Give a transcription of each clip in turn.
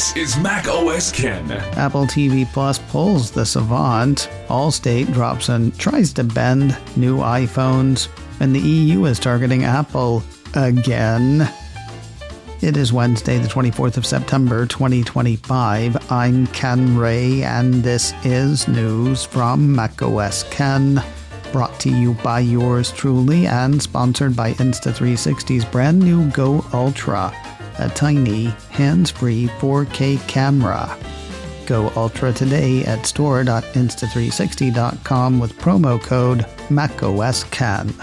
This is macOS Ken. Apple TV Plus pulls the Savant. Allstate drops and tries to bend new iPhones. And the EU is targeting Apple again. It is Wednesday, the 24th of September, 2025. I'm Ken Ray, and this is news from macOS Ken. Brought to you by yours truly and sponsored by Insta360's brand new Go Ultra, a tiny, hands-free 4K camera. Go Ultra today at store.insta360.com with promo code macOSCan.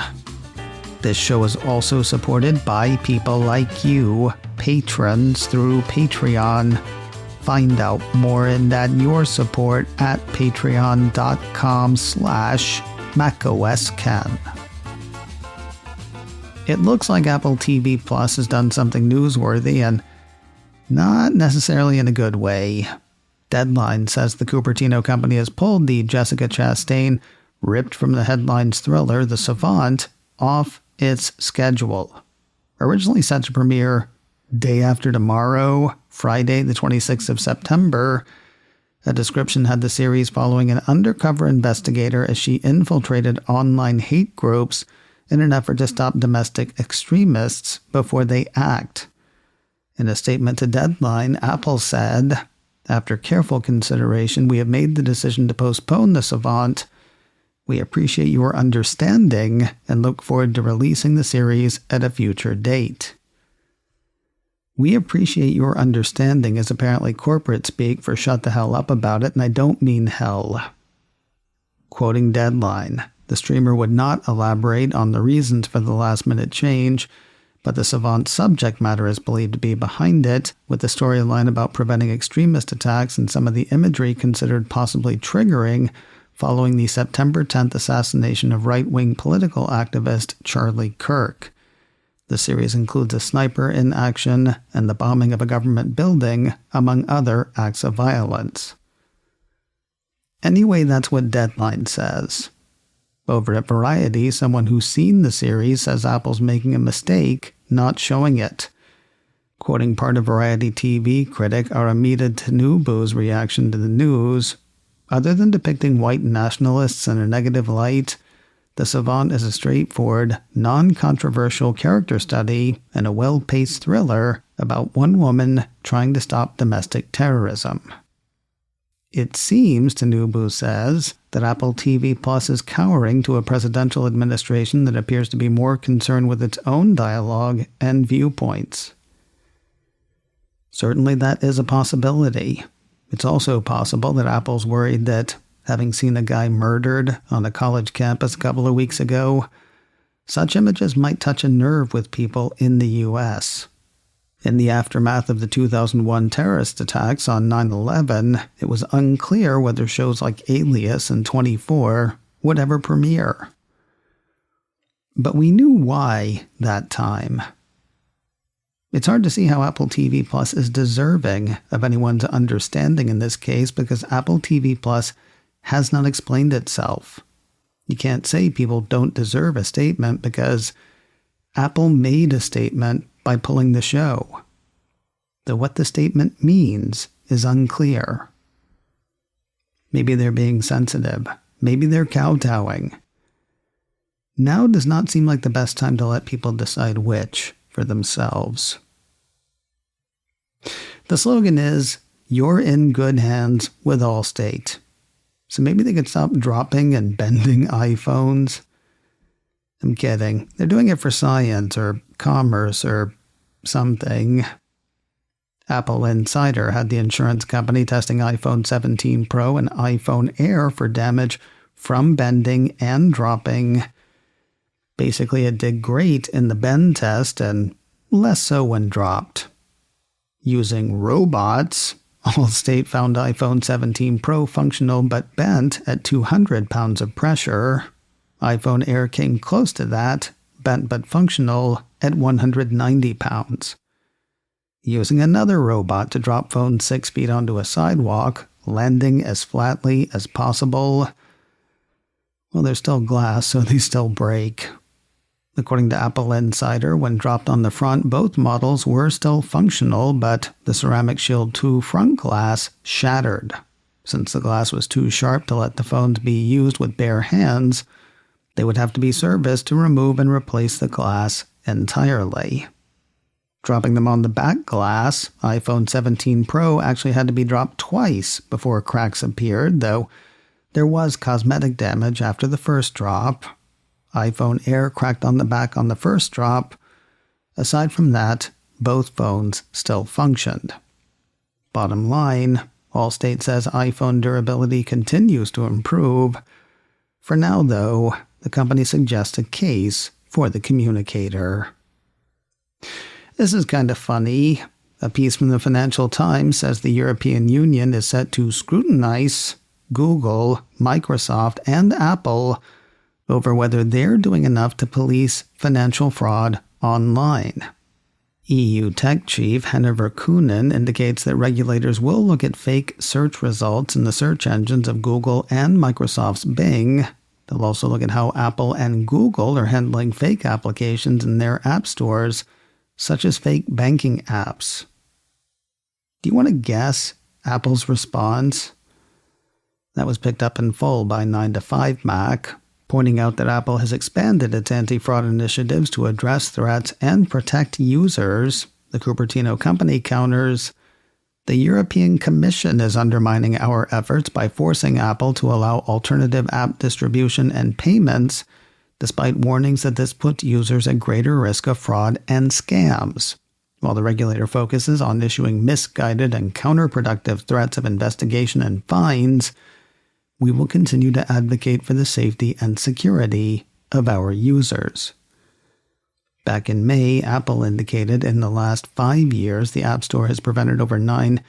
This show is also supported by people like you, patrons through Patreon. Find out more and add your support at patreon.com/macOScan. It looks like Apple TV Plus has done something newsworthy and not necessarily in a good way. Deadline says the Cupertino company has pulled the Jessica Chastain, ripped from the headlines thriller The Savant, off its schedule. Originally set to premiere day after tomorrow, Friday the 26th of September, a description had the series following an undercover investigator as she infiltrated online hate groups in an effort to stop domestic extremists before they act. In a statement to Deadline, Apple said, "After careful consideration, we have made the decision to postpone The Savant. We appreciate your understanding and look forward to releasing the series at a future date." We appreciate your understanding is apparently corporate speak for shut the hell up about it, and I don't mean hell. Quoting Deadline, the streamer would not elaborate on the reasons for the last-minute change, but the Savant's subject matter is believed to be behind it, with the storyline about preventing extremist attacks and some of the imagery considered possibly triggering following the September 10th assassination of right-wing political activist Charlie Kirk. The series includes a sniper in action and the bombing of a government building, among other acts of violence. Anyway, that's what Deadline says. Over at Variety, someone who's seen the series says Apple's making a mistake not showing it. Quoting part of Variety TV critic Aramita Tinubu's reaction to the news, "Other than depicting white nationalists in a negative light, The Savant is a straightforward, non-controversial character study and a well-paced thriller about one woman trying to stop domestic terrorism." It seems, Tinubu says, that Apple TV Plus is cowering to a presidential administration that appears to be more concerned with its own dialogue and viewpoints. Certainly that is a possibility. It's also possible that Apple's worried that, having seen a guy murdered on a college campus a couple of weeks ago, such images might touch a nerve with people in the U.S. In the aftermath of the 2001 terrorist attacks on 9/11, it was unclear whether shows like Alias and 24 would ever premiere. But we knew why that time. It's hard to see how Apple TV Plus is deserving of anyone's understanding in this case because Apple TV Plus has not explained itself. You can't say people don't deserve a statement because Apple made a statement by pulling the show. Though what the statement means is unclear. Maybe they're being sensitive. Maybe they're kowtowing. Now does not seem like the best time to let people decide which for themselves. The slogan is, "You're in good hands with Allstate." So maybe they could stop dropping and bending iPhones. I'm kidding. They're doing it for science or commerce or something. Apple Insider had the insurance company testing iPhone 17 Pro and iPhone Air for damage from bending and dropping. Basically, it did great in the bend test and less so when dropped. Using robots, Allstate found iPhone 17 Pro functional but bent at 200 pounds of pressure. iPhone Air came close to that, bent but functional at 190 pounds. Using another robot to drop phones 6 feet onto a sidewalk, landing as flatly as possible. Well, they're still glass, so they still break. According to Apple Insider, when dropped on the front, both models were still functional, but the Ceramic Shield 2 front glass shattered. Since the glass was too sharp to let the phones be used with bare hands, they would have to be serviced to remove and replace the glass entirely. Dropping them on the back glass, iPhone 17 Pro actually had to be dropped twice before cracks appeared, though there was cosmetic damage after the first drop. iPhone Air cracked on the back on the first drop. Aside from that, both phones still functioned. Bottom line, Allstate says iPhone durability continues to improve. For now, though, the company suggests a case for the communicator. This is kind of funny. A piece from the Financial Times says the European Union is set to scrutinize Google, Microsoft, and Apple over whether they're doing enough to police financial fraud online. EU tech chief Henna Verkunen indicates that regulators will look at fake search results in the search engines of Google and Microsoft's Bing. They'll also look at how Apple and Google are handling fake applications in their app stores, such as fake banking apps. Do you want to guess Apple's response? That was picked up in full by 9to5Mac, pointing out that Apple has expanded its anti-fraud initiatives to address threats and protect users. The Cupertino company counters, the European Commission is undermining our efforts by forcing Apple to allow alternative app distribution and payments, despite warnings that this puts users at greater risk of fraud and scams. While the regulator focuses on issuing misguided and counterproductive threats of investigation and fines, we will continue to advocate for the safety and security of our users. Back in May, Apple indicated in the last 5 years the App Store has prevented over $9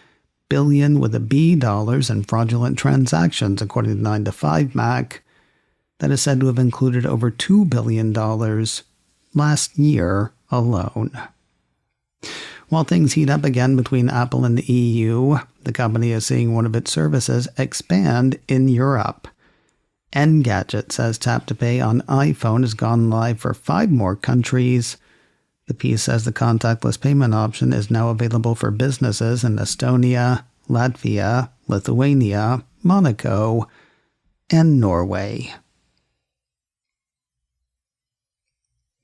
billion with a B dollars in fraudulent transactions, according to 9to5Mac. That is said to have included over $2 billion last year alone. While things heat up again between Apple and the EU, the company is seeing one of its services expand in Europe. Engadget says Tap to Pay on iPhone has gone live for 5 more countries. The piece says the contactless payment option is now available for businesses in Estonia, Latvia, Lithuania, Monaco, and Norway.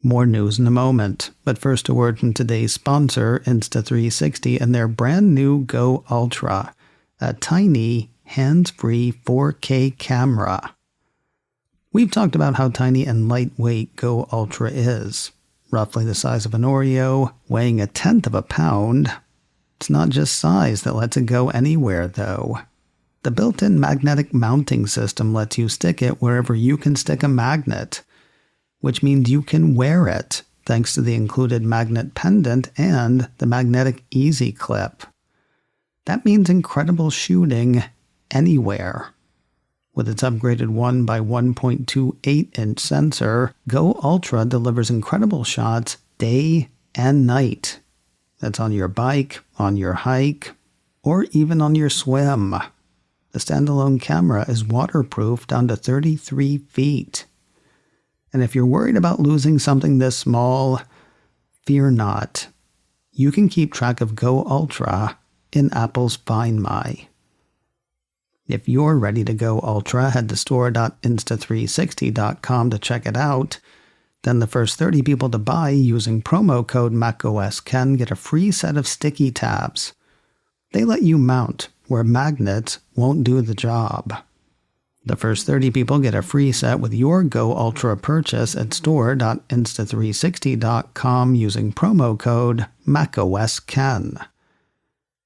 More news in a moment, but first a word from today's sponsor, Insta360, and their brand new Go Ultra, a tiny, hands-free 4K camera. We've talked about how tiny and lightweight Go Ultra is, roughly the size of an Oreo, weighing 1/10 of a pound. It's not just size that lets it go anywhere, though. The built-in magnetic mounting system lets you stick it wherever you can stick a magnet, which means you can wear it, thanks to the included magnet pendant and the magnetic easy clip. That means incredible shooting anywhere. With its upgraded 1 by 1.28-inch sensor, Go Ultra delivers incredible shots day and night. That's on your bike, on your hike, or even on your swim. The standalone camera is waterproof down to 33 feet. And if you're worried about losing something this small, fear not. You can keep track of Go Ultra in Apple's Find My. If you're ready to go Ultra, head to store.insta360.com to check it out. Then the first 30 people to buy using promo code macOS get a free set of sticky tabs. They let you mount where magnets won't do the job. The first 30 people get a free set with your Go Ultra purchase at store.insta360.com using promo code macOS.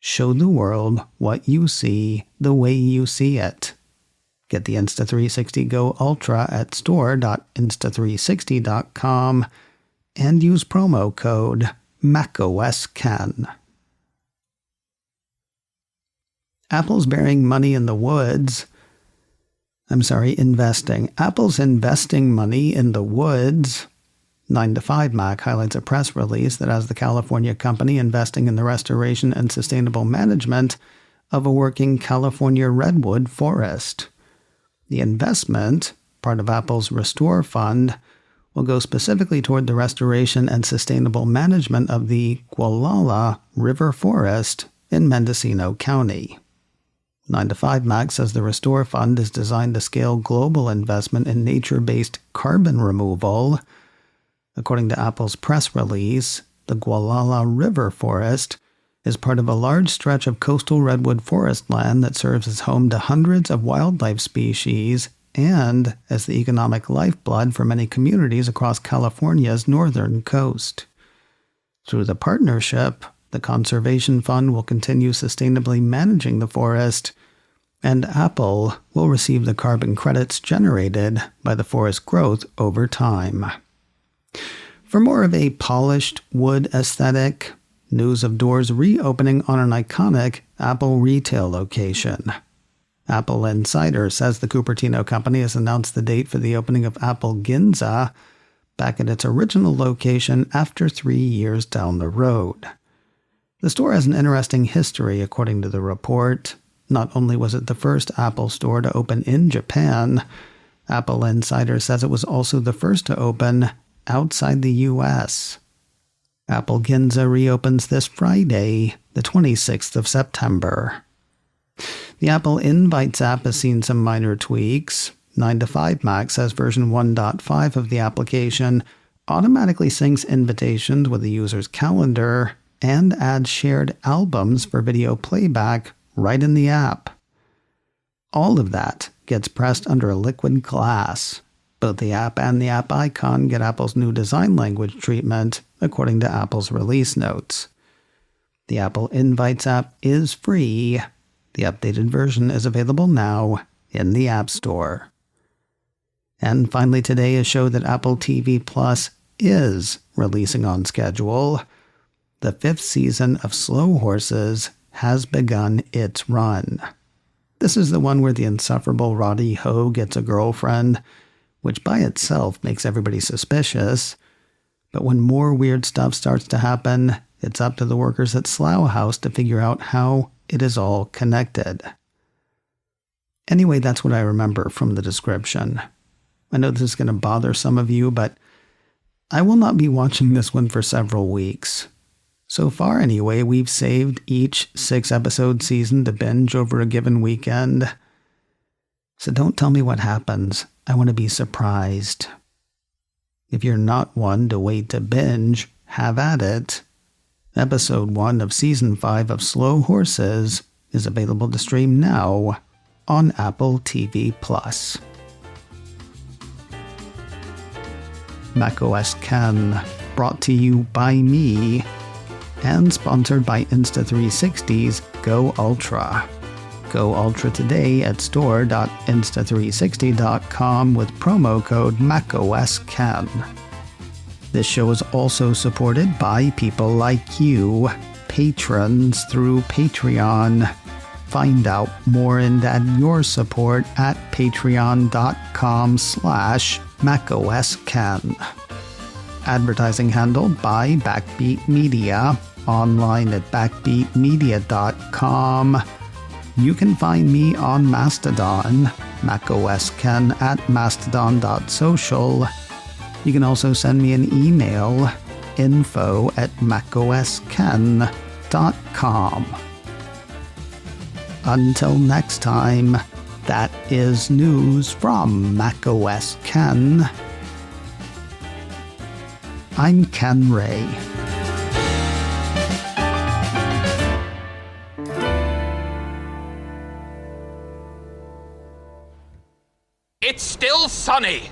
Show the world what you see the way you see it. Get the Insta360 Go Ultra at store.insta360.com and use promo code macOS. Apple's burying money in the woods. Investing. Apple's investing money in the woods. 9to5Mac highlights a press release that has the California company investing in the restoration and sustainable management of a working California redwood forest. The investment, part of Apple's Restore Fund, will go specifically toward the restoration and sustainable management of the Gualala River Forest in Mendocino County. 9to5Mac says the Restore Fund is designed to scale global investment in nature-based carbon removal. According to Apple's press release, the Gualala River Forest is part of a large stretch of coastal redwood forest land that serves as home to hundreds of wildlife species and as the economic lifeblood for many communities across California's northern coast. Through the partnership, the Conservation Fund will continue sustainably managing the forest, and Apple will receive the carbon credits generated by the forest growth over time. For more of a polished wood aesthetic, news of doors reopening on an iconic Apple retail location. Apple Insider says the Cupertino company has announced the date for the opening of Apple Ginza back at its original location after 3 years down the road. The store has an interesting history, according to the report. Not only was it the first Apple store to open in Japan, Apple Insider says it was also the first to open outside the U.S. Apple Ginza reopens this Friday, the 26th of September. The Apple Invites app has seen some minor tweaks. 9to5Mac says version 1.5 of the application automatically syncs invitations with the user's calendar and adds shared albums for video playback right in the app. All of that gets pressed under a liquid glass. Both the app and the app icon get Apple's new design language treatment, according to Apple's release notes. The Apple Invites app is free. The updated version is available now in the App Store. And finally today, a show that Apple TV Plus is releasing on schedule. The 5th season of Slow Horses has begun its run. This is the one where the insufferable Roddy Ho gets a girlfriend, which by itself makes everybody suspicious. But when more weird stuff starts to happen, it's up to the workers at Slough House to figure out how it is all connected. Anyway, that's what I remember from the description. I know this is going to bother some of you, but I will not be watching this one for several weeks. So far, anyway, we've saved each 6-episode season to binge over a given weekend. So don't tell me what happens. I want to be surprised. If you're not one to wait to binge, have at it. Episode 1 of Season 5 of Slow Horses is available to stream now on Apple TV+. macOS Ken, brought to you by me, and sponsored by Insta360's Go Ultra. Go Ultra today at store.insta360.com with promo code macOSKen. This show is also supported by people like you, patrons through Patreon. Find out more and add your support at patreon.com/macOSken. Advertising handled by Backbeat Media, online at backbeatmedia.com. You can find me on Mastodon, macOSken at mastodon.social. You can also send me an email, info@macosken.com. Until next time, that is news from macOS Ken. I'm Ken Ray. It's still sunny.